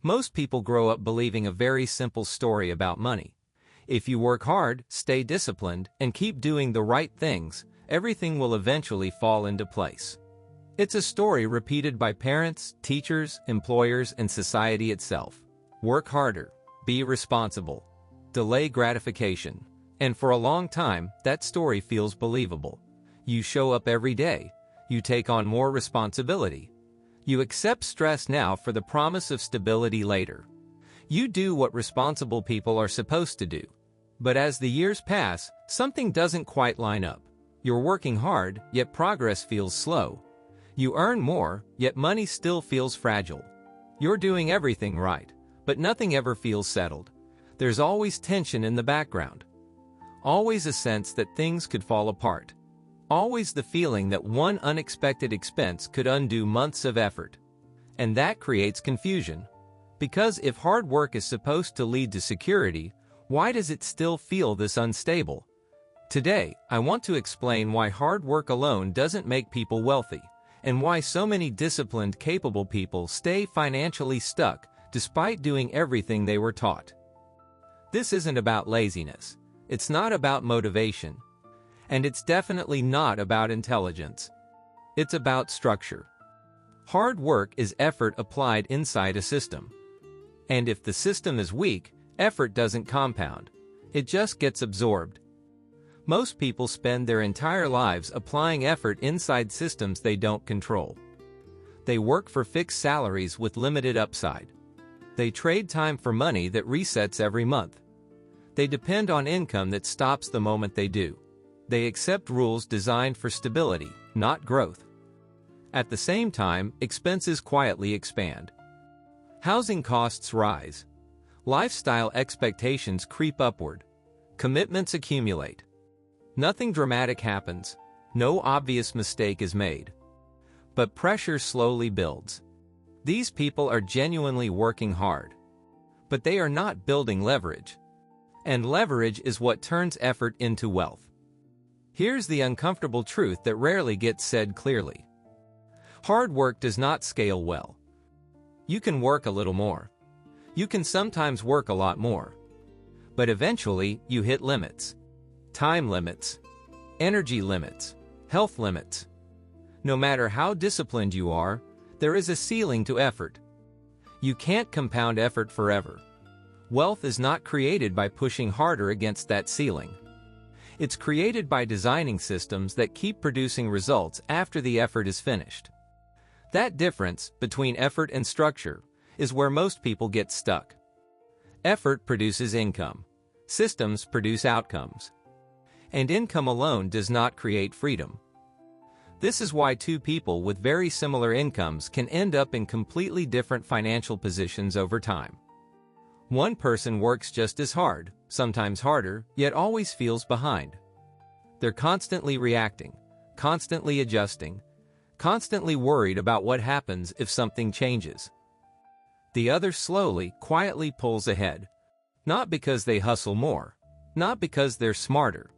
Most people grow up believing a very simple story about money. If you work hard, stay disciplined, and keep doing the right things, everything will eventually fall into place. It's a story repeated by parents, teachers, employers, and society itself. Work harder, be responsible, delay gratification. And for a long time, that story feels believable. You show up every day. You take on more responsibility. You accept stress now for the promise of stability later. You do what responsible people are supposed to do. But as the years pass, something doesn't quite line up. You're working hard, yet progress feels slow. You earn more, yet money still feels fragile. You're doing everything right, but nothing ever feels settled. There's always tension in the background. Always a sense that things could fall apart. Always the feeling that one unexpected expense could undo months of effort. And that creates confusion. Because if hard work is supposed to lead to security, why does it still feel this unstable? Today, I want to explain why hard work alone doesn't make people wealthy, and why so many disciplined, capable people stay financially stuck despite doing everything they were taught. This isn't about laziness. It's not about motivation. And it's definitely not about intelligence. It's about structure. Hard work is effort applied inside a system. And if the system is weak, effort doesn't compound. It just gets absorbed. Most people spend their entire lives applying effort inside systems they don't control. They work for fixed salaries with limited upside. They trade time for money that resets every month. They depend on income that stops the moment they do. They accept rules designed for stability, not growth. At the same time, expenses quietly expand. Housing costs rise. Lifestyle expectations creep upward. Commitments accumulate. Nothing dramatic happens. No obvious mistake is made. But pressure slowly builds. These people are genuinely working hard. But they are not building leverage. And leverage is what turns effort into wealth. Here's the uncomfortable truth that rarely gets said clearly. Hard work does not scale well. You can work a little more. You can sometimes work a lot more. But eventually, you hit limits. Time limits. Energy limits. Health limits. No matter how disciplined you are, there is a ceiling to effort. You can't compound effort forever. Wealth is not created by pushing harder against that ceiling. It's created by designing systems that keep producing results after the effort is finished. That difference between effort and structure is where most people get stuck. Effort produces income. Systems produce outcomes. And income alone does not create freedom. This is why two people with very similar incomes can end up in completely different financial positions over time. One person works just as hard, sometimes harder, yet always feels behind. They're constantly reacting, constantly adjusting, constantly worried about what happens if something changes. The other slowly, quietly pulls ahead. Not because they hustle more, not because they're smarter,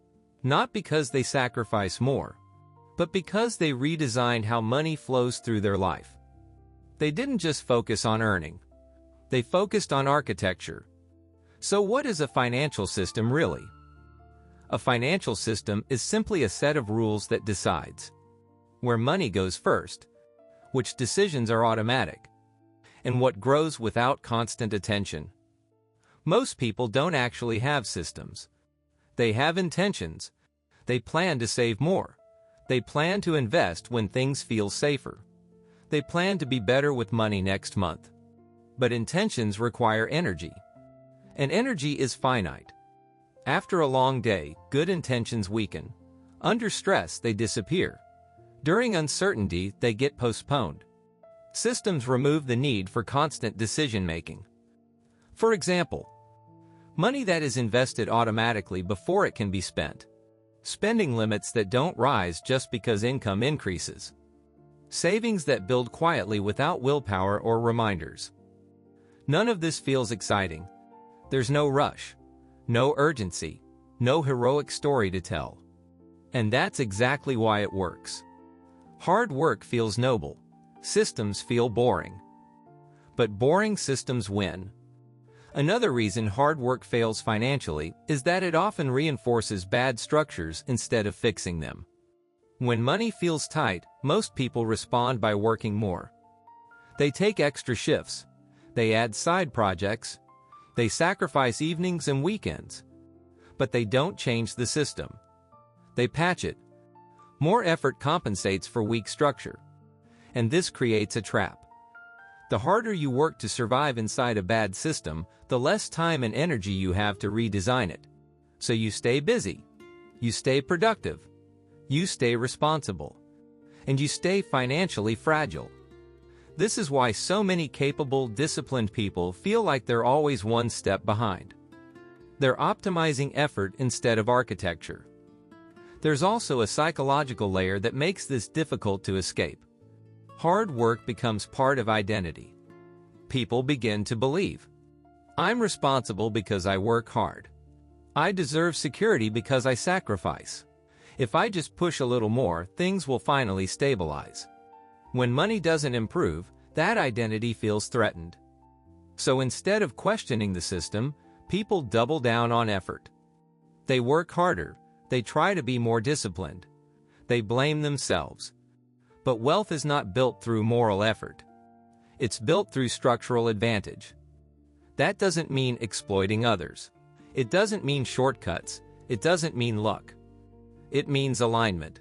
not because they sacrifice more, but because they redesigned how money flows through their life. They didn't just focus on earning. They focused on architecture. So what is a financial system really? A financial system is simply a set of rules that decides where money goes first, which decisions are automatic, and what grows without constant attention. Most people don't actually have systems. They have intentions. They plan to save more. They plan to invest when things feel safer. They plan to be better with money next month. But intentions require energy. And energy is finite. After a long day, good intentions weaken. Under stress, they disappear. During uncertainty, they get postponed. Systems remove the need for constant decision-making. For example, money that is invested automatically before it can be spent. Spending limits that don't rise just because income increases. Savings that build quietly without willpower or reminders. None of this feels exciting. There's no rush, no urgency, no heroic story to tell. And that's exactly why it works. Hard work feels noble. Systems feel boring. but boring systems win. Another reason hard work fails financially is that it often reinforces bad structures instead of fixing them. When money feels tight, most people respond by working more. They take extra shifts. They add side projects. They sacrifice evenings and weekends. But they don't change the system. They patch it. More effort compensates for weak structure. And this creates a trap. The harder you work to survive inside a bad system, the less time and energy you have to redesign it. So you stay busy. You stay productive. You stay responsible. And you stay financially fragile. This is why so many capable, disciplined people feel like they're always one step behind. They're optimizing effort instead of architecture. There's also a psychological layer that makes this difficult to escape. Hard work becomes part of identity. People begin to believe, I'm responsible because I work hard. I deserve security because I sacrifice. If I just push a little more, things will finally stabilize. When money doesn't improve, that identity feels threatened. So instead of questioning the system, people double down on effort. They work harder. They try to be more disciplined. They blame themselves. But wealth is not built through moral effort. It's built through structural advantage. That doesn't mean exploiting others. It doesn't mean shortcuts. It doesn't mean luck. It means alignment.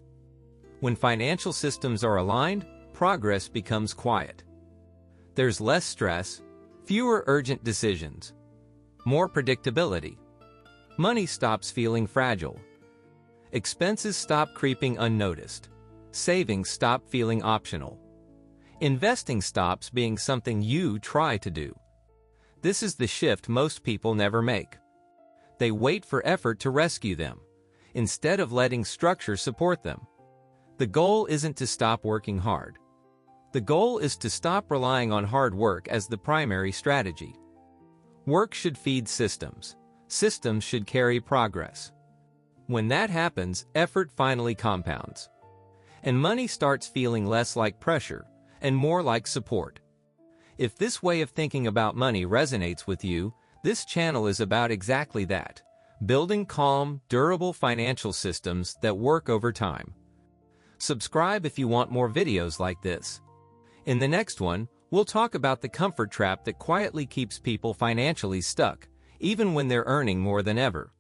When financial systems are aligned, progress becomes quiet. There's less stress, fewer urgent decisions, more predictability. Money stops feeling fragile. Expenses stop creeping unnoticed. Savings stop feeling optional. Investing stops being something you try to do. This is the shift most people never make. They wait for effort to rescue them, instead of letting structure support them. The goal isn't to stop working hard. The goal is to stop relying on hard work as the primary strategy. Work should feed systems. Systems should carry progress. When that happens, effort finally compounds. And money starts feeling less like pressure and more like support. If this way of thinking about money resonates with you, this channel is about exactly that: building calm, durable financial systems that work over time. Subscribe if you want more videos like this. In the next one, we'll talk about the comfort trap that quietly keeps people financially stuck, even when they're earning more than ever.